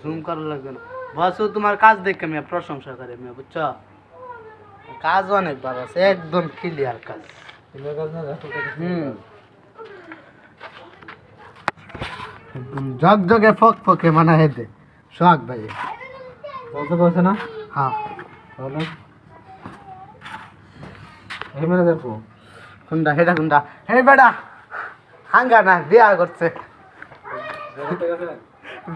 Zoom করা লাগবে না বস তোমার কাজ দেখে আমি প্রশংসা করি আমি বুঝছো কাজ অনেক ভালো আছে একদম ক্লিয়ার কাজ ঝকঝকে ফক ফকে মানে হেঁটে শখ ভাই বলতে বলছে না হ্যাঁ তাহলে এই মেরে দেখো কোনটা হেটা কোনটা হে বেটা হাঙ্গা না বিয়া করছে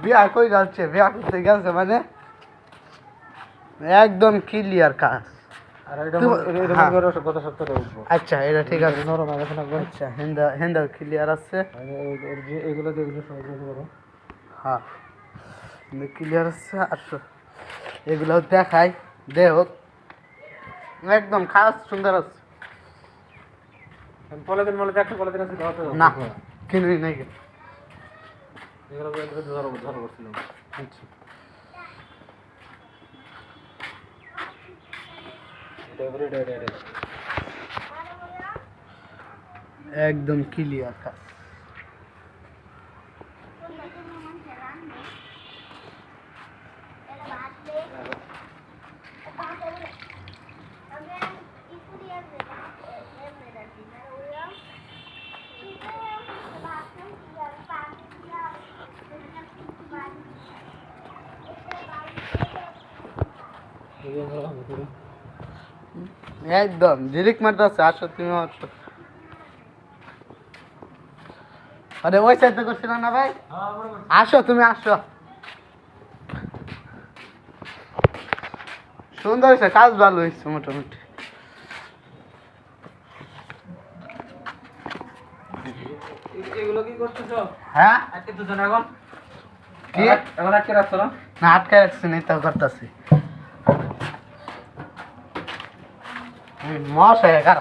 বিয়া কই যাচ্ছে বিয়া করতে গেছে মানে একদম ক্লিয়ার কাজ আর এটা তুমি- এটা হ্যাঁ। মনে করো গত সপ্তাহে উঠবো আচ্ছা এটা ঠিক আছে নরম আগে থাকবে আচ্ছা হেন্দা হেন্দা ক্লিয়ার আছে এগুলো দিয়ে এগুলো সহজ করো হ্যাঁ ক্লিয়ার আছে আর এগুলো দেখাই দেহ একদম খাস সুন্দর আছে পলিথিন মলে একটা পলিথিন আছে দাও তো না কিনুই নাই এগুলো ধরো ধরো করছিলাম আচ্ছা একদম ক্লিয়ার কাজ একদম ঝিলিক মারতে আছে আসো তুমি আসো আরে ওই সাইডে করছিল না ভাই আসো তুমি আসো সুন্দর হয়েছে কাজ ভালো হয়েছে মোটামুটি এগুলো কি করতেছ হ্যাঁ আজকে দুজন এখন কি এখন আজকে রাখছো না না আটকে রাখছি নি তো করতেছি মশাই কার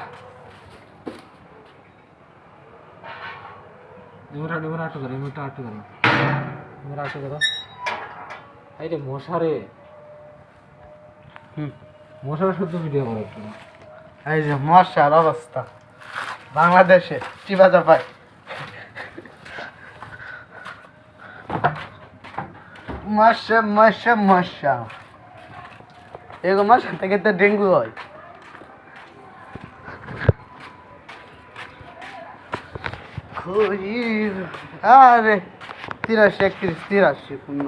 নিমুরা আটু করো নিমুরা আটু করো নিমুরা আটু করো এই রে মশারে মশার শুদ্ধ ভিডিও করো একটু এই যে মশার অবস্থা বাংলাদেশে চিবাজা পায় মশা মশা মশা এগো মশা থেকে তো ডেঙ্গু হয় খুবই আরে 83 31 83 পূর্ণ